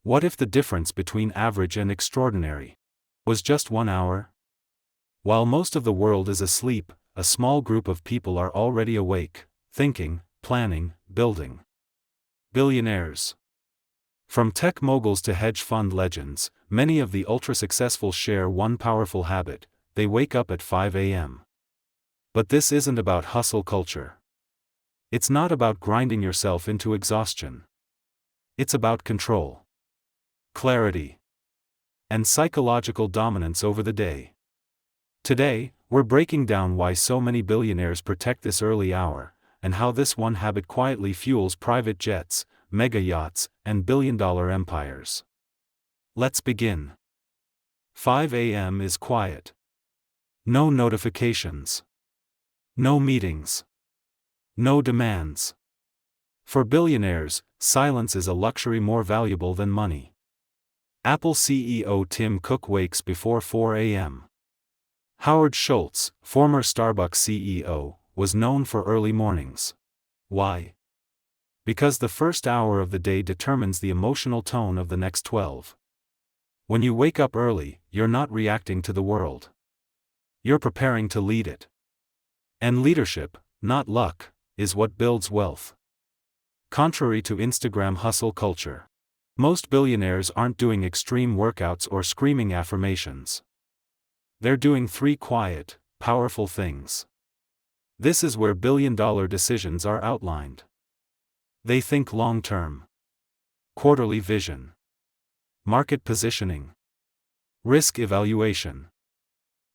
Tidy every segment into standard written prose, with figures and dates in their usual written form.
What if the difference between average and extraordinary was just 1 hour? While most of the world is asleep, a small group of people are already awake, thinking, planning, building. Billionaires. From tech moguls to hedge fund legends, many of the ultra-successful share one powerful habit: they wake up at 5 a.m. But this isn't about hustle culture. It's not about grinding yourself into exhaustion. It's about control, clarity, and psychological dominance over the day. Today, we're breaking down why so many billionaires protect this early hour, and how this one habit quietly fuels private jets, mega yachts, and billion-dollar empires. Let's begin. 5 a.m. is quiet. No notifications. No meetings. No demands. For billionaires, silence is a luxury more valuable than money. Apple CEO Tim Cook wakes before 4 a.m. Howard Schultz, former Starbucks CEO, was known for early mornings. Why? Because the first hour of the day determines the emotional tone of the next 12. When you wake up early, you're not reacting to the world. You're preparing to lead it. And leadership, not luck, is what builds wealth. Contrary to Instagram hustle culture, most billionaires aren't doing extreme workouts or screaming affirmations. They're doing 3 quiet, powerful things. This is where billion-dollar decisions are outlined. They think long-term. Quarterly vision. Market positioning. Risk evaluation.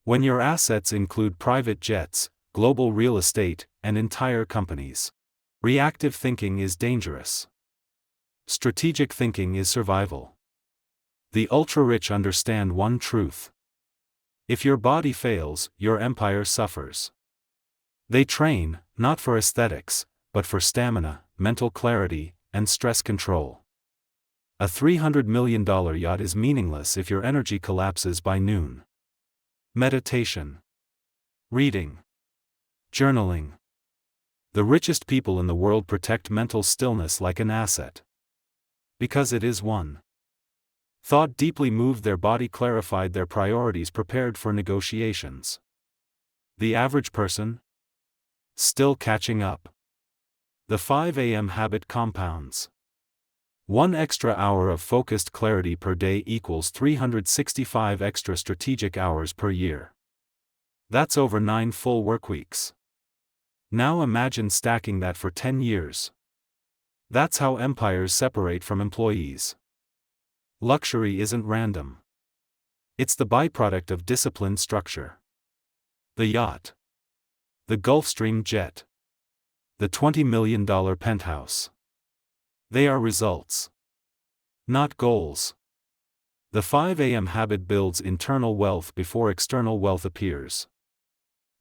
When your assets include private jets, global real estate, and entire companies, reactive thinking is dangerous. Strategic thinking is survival. The ultra-rich understand one truth. If your body fails, your empire suffers. They train, not for aesthetics, but for stamina, mental clarity, and stress control. A $300 million yacht is meaningless if your energy collapses by noon. Meditation. Reading. Journaling. The richest people in the world protect mental stillness like an asset. Because it is one. Thought deeply moved their body, clarified their priorities, prepared for negotiations. The average person? Still catching up. The 5 a.m. habit compounds. 1 extra hour of focused clarity per day equals 365 extra strategic hours per year. That's over 9 full workweeks. Now imagine stacking that for 10 years. That's how empires separate from employees. Luxury isn't random. It's the byproduct of disciplined structure. The yacht. The Gulfstream jet. The $20 million penthouse. They are results, not goals. The 5 a.m. habit builds internal wealth before external wealth appears.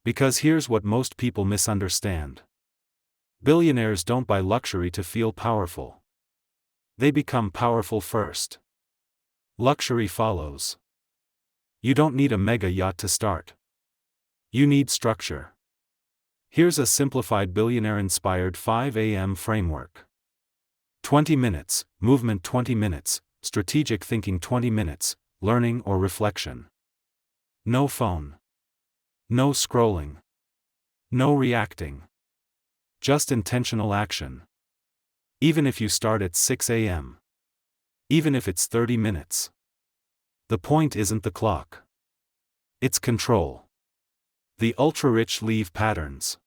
Because here's what most people misunderstand. Billionaires don't buy luxury to feel powerful. They become powerful first. Luxury follows. You don't need a mega yacht to start. You need structure. Here's a simplified billionaire-inspired 5 a.m. framework. 20 minutes, movement 20 minutes, strategic thinking 20 minutes, learning or reflection. No phone. No scrolling. No reacting. Just intentional action. Even if you start at 6 a.m. Even if it's 30 minutes. The point isn't the clock. It's control. The ultra-rich leave patterns.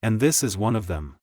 And this is one of them.